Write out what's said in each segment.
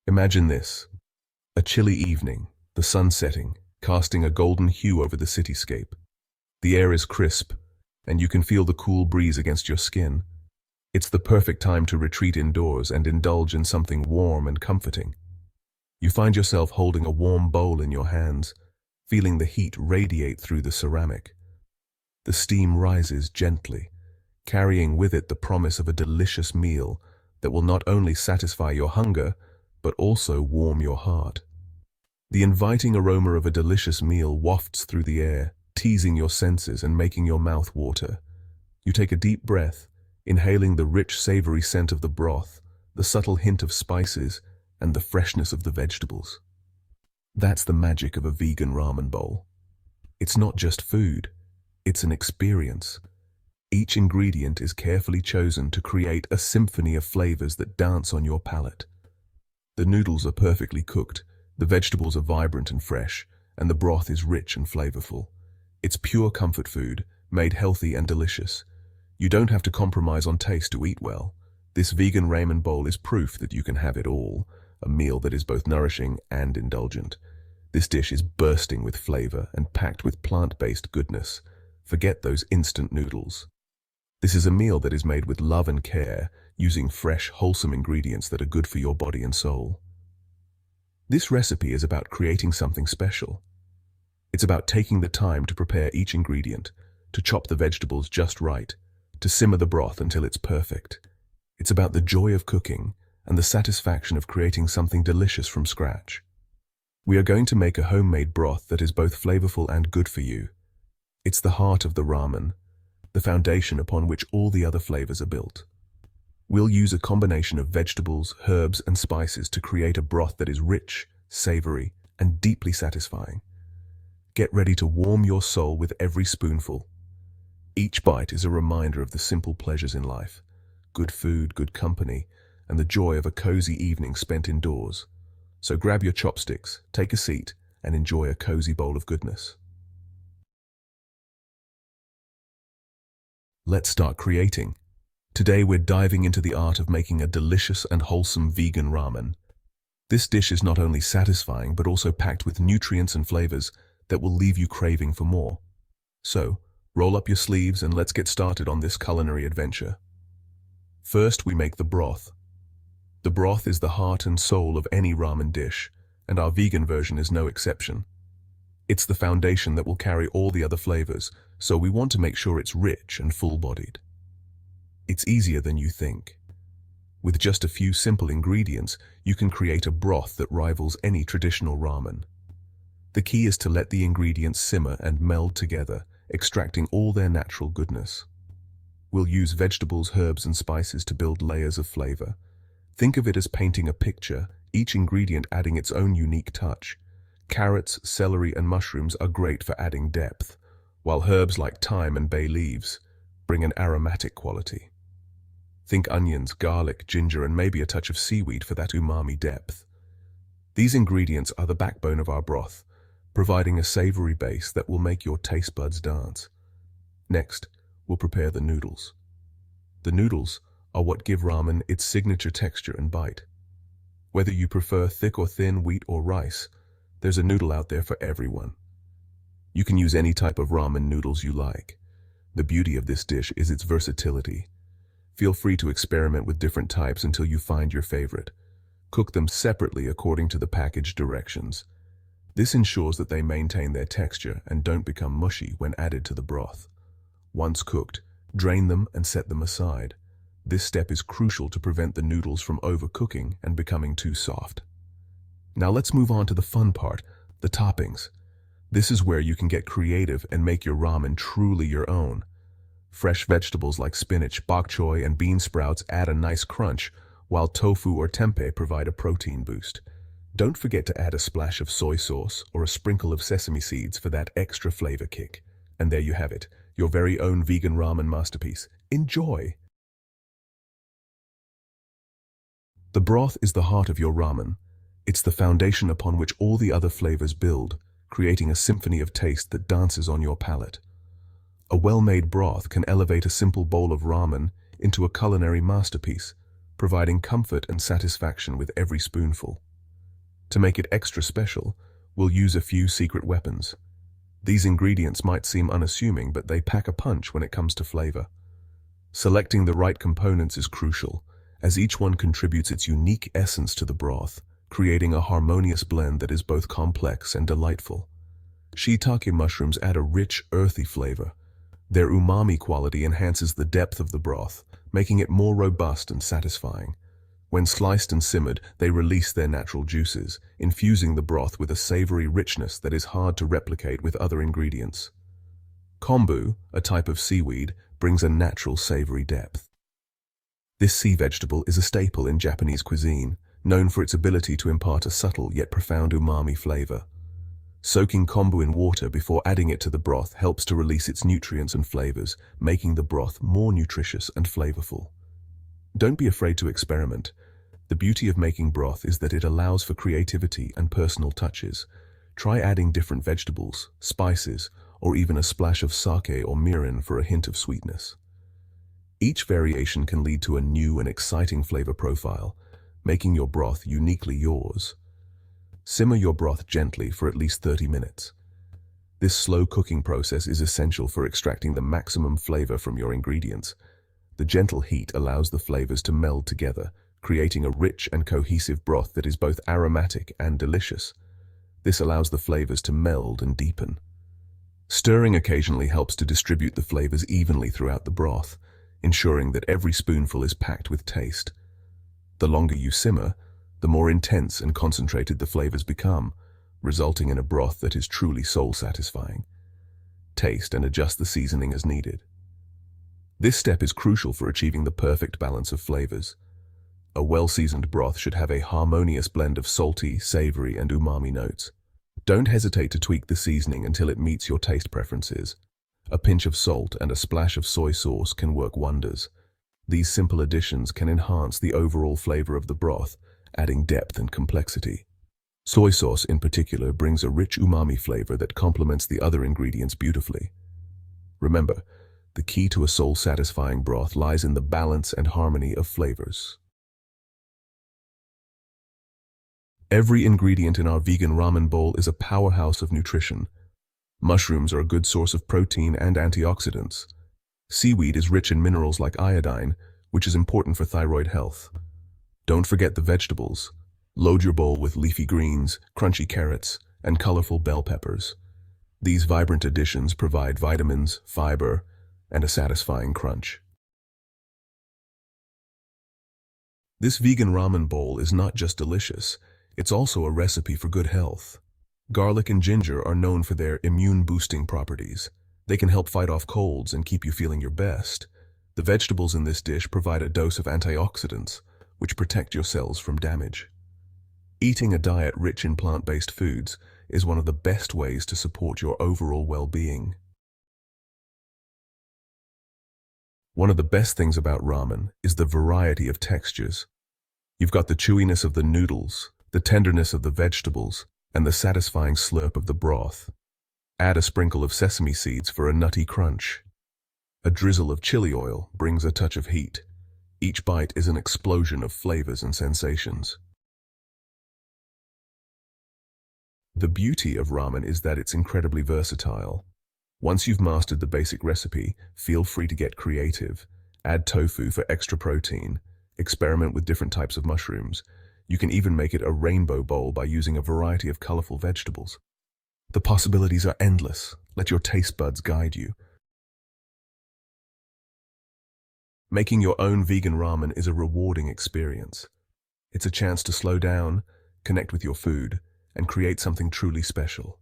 Imagine this: a chilly evening, the sun setting, casting a golden hue over the cityscape. The air is crisp, and you can feel the cool breeze against your skin. It's the perfect time to retreat indoors and indulge in something warm and comforting. You find yourself holding a warm bowl in your hands, feeling the heat radiate through the ceramic. The steam rises gently, carrying with it the promise of a delicious meal that will not only satisfy your hunger, but also warm your heart. The inviting aroma of a delicious meal wafts through the air, teasing your senses and making your mouth water. You take a deep breath, inhaling the rich, savory scent of the broth, the subtle hint of spices, and the freshness of the vegetables. That's the magic of a vegan ramen bowl. It's not just food, it's an experience. Each ingredient is carefully chosen to create a symphony of flavors that dance on your palate. The noodles are perfectly cooked, the vegetables are vibrant and fresh, and the broth is rich and flavorful. It's pure comfort food, made healthy and delicious. You don't have to compromise on taste to eat well. This vegan ramen bowl is proof that you can have it all, a meal that is both nourishing and indulgent. This dish is bursting with flavor and packed with plant-based goodness. Forget those instant noodles. This is a meal that is made with love and care, using fresh, wholesome ingredients that are good for your body and soul. This recipe is about creating something special. It's about taking the time to prepare each ingredient, to chop the vegetables just right, to simmer the broth until it's perfect. It's about the joy of cooking and the satisfaction of creating something delicious from scratch. We are going to make a homemade broth that is both flavorful and good for you. It's the heart of the ramen, the foundation upon which all the other flavors are built. We'll use a combination of vegetables, herbs, and spices to create a broth that is rich, savory, and deeply satisfying. Get ready to warm your soul with every spoonful. Each bite is a reminder of the simple pleasures in life: good food, good company, and the joy of a cozy evening spent indoors. So grab your chopsticks, take a seat, and enjoy a cozy bowl of goodness. Let's start creating. Today we're diving into the art of making a delicious and wholesome vegan ramen. This dish is not only satisfying but also packed with nutrients and flavors that will leave you craving for more. So, roll up your sleeves and let's get started on this culinary adventure. First, we make the broth. The broth is the heart and soul of any ramen dish, and our vegan version is no exception. It's the foundation that will carry all the other flavors, so we want to make sure it's rich and full-bodied. It's easier than you think. With just a few simple ingredients, you can create a broth that rivals any traditional ramen. The key is to let the ingredients simmer and meld together, extracting all their natural goodness. We'll use vegetables, herbs, and spices to build layers of flavor. Think of it as painting a picture, each ingredient adding its own unique touch. Carrots, celery, and mushrooms are great for adding depth, while herbs like thyme and bay leaves bring an aromatic quality. Think onions, garlic, ginger, and maybe a touch of seaweed for that umami depth. These ingredients are the backbone of our broth, providing a savory base that will make your taste buds dance. Next, we'll prepare the noodles. The noodles are what give ramen its signature texture and bite. Whether you prefer thick or thin, wheat or rice, there's a noodle out there for everyone. You can use any type of ramen noodles you like. The beauty of this dish is its versatility. Feel free to experiment with different types until you find your favorite. Cook them separately according to the package directions. This ensures that they maintain their texture and don't become mushy when added to the broth. Once cooked, drain them and set them aside. This step is crucial to prevent the noodles from overcooking and becoming too soft. Now let's move on to the fun part, the toppings. This is where you can get creative and make your ramen truly your own. Fresh vegetables like spinach, bok choy, and bean sprouts add a nice crunch, while tofu or tempeh provide a protein boost. Don't forget to add a splash of soy sauce or a sprinkle of sesame seeds for that extra flavor kick. And there you have it, your very own vegan ramen masterpiece. Enjoy! The broth is the heart of your ramen. It's the foundation upon which all the other flavors build, creating a symphony of taste that dances on your palate. A well-made broth can elevate a simple bowl of ramen into a culinary masterpiece, providing comfort and satisfaction with every spoonful. To make it extra special, we'll use a few secret weapons. These ingredients might seem unassuming, but they pack a punch when it comes to flavor. Selecting the right components is crucial, as each one contributes its unique essence to the broth, creating a harmonious blend that is both complex and delightful. Shiitake mushrooms add a rich, earthy flavor. Their umami quality enhances the depth of the broth, making it more robust and satisfying. When sliced and simmered, they release their natural juices, infusing the broth with a savory richness that is hard to replicate with other ingredients. Kombu, a type of seaweed, brings a natural savory depth. This sea vegetable is a staple in Japanese cuisine, known for its ability to impart a subtle yet profound umami flavor. Soaking kombu in water before adding it to the broth helps to release its nutrients and flavors, making the broth more nutritious and flavorful. Don't be afraid to experiment. The beauty of making broth is that it allows for creativity and personal touches. Try adding different vegetables, spices, or even a splash of sake or mirin for a hint of sweetness. Each variation can lead to a new and exciting flavor profile, making your broth uniquely yours. Simmer your broth gently for at least 30 minutes. This slow cooking process is essential for extracting the maximum flavor from your ingredients. The gentle heat allows the flavors to meld together, creating a rich and cohesive broth that is both aromatic and delicious. This allows the flavors to meld and deepen. Stirring occasionally helps to distribute the flavors evenly throughout the broth, ensuring that every spoonful is packed with taste. The longer you simmer, the more intense and concentrated the flavors become, resulting in a broth that is truly soul-satisfying. Taste and adjust the seasoning as needed. This step is crucial for achieving the perfect balance of flavors. A well-seasoned broth should have a harmonious blend of salty, savory, and umami notes. Don't hesitate to tweak the seasoning until it meets your taste preferences. A pinch of salt and a splash of soy sauce can work wonders. These simple additions can enhance the overall flavor of the broth, adding depth and complexity. Soy sauce in particular brings a rich umami flavor that complements the other ingredients beautifully. Remember, the key to a soul-satisfying broth lies in the balance and harmony of flavors. Every ingredient in our vegan ramen bowl is a powerhouse of nutrition. Mushrooms are a good source of protein and antioxidants. Seaweed is rich in minerals like iodine, which is important for thyroid health. Don't forget the vegetables. Load your bowl with leafy greens, crunchy carrots, and colorful bell peppers. These vibrant additions provide vitamins, fiber, and a satisfying crunch. This vegan ramen bowl is not just delicious, it's also a recipe for good health. Garlic and ginger are known for their immune-boosting properties. They can help fight off colds and keep you feeling your best. The vegetables in this dish provide a dose of antioxidants, which protect your cells from damage. Eating a diet rich in plant-based foods is one of the best ways to support your overall well-being. One of the best things about ramen is the variety of textures. You've got the chewiness of the noodles, the tenderness of the vegetables, and the satisfying slurp of the broth. Add a sprinkle of sesame seeds for a nutty crunch. A drizzle of chili oil brings a touch of heat. Each bite is an explosion of flavors and sensations. The beauty of ramen is that it's incredibly versatile. Once you've mastered the basic recipe, feel free to get creative. Add tofu for extra protein. Experiment with different types of mushrooms. You can even make it a rainbow bowl by using a variety of colorful vegetables. The possibilities are endless. Let your taste buds guide you. Making your own vegan ramen is a rewarding experience. It's a chance to slow down, connect with your food, and create something truly special.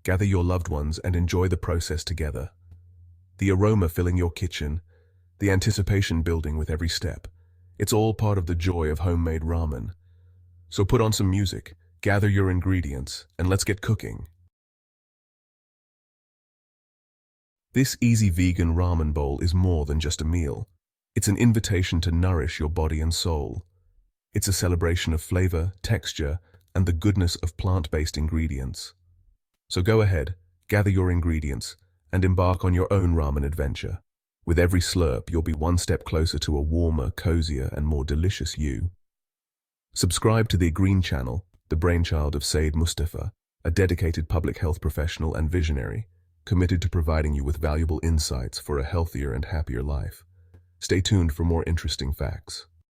Gather your loved ones and enjoy the process together. The aroma filling your kitchen, the anticipation building with every step. It's all part of the joy of homemade ramen. So put on some music, gather your ingredients, and let's get cooking. This easy vegan ramen bowl is more than just a meal. It's an invitation to nourish your body and soul. It's a celebration of flavor, texture, and the goodness of plant-based ingredients. So go ahead, gather your ingredients, and embark on your own ramen adventure. With every slurp, you'll be one step closer to a warmer, cozier, and more delicious you. Subscribe to the Green channel the brainchild of Said Mustafa, a dedicated public health professional and visionary, committed to providing you with valuable insights for a healthier and happier life. Stay tuned for more interesting facts.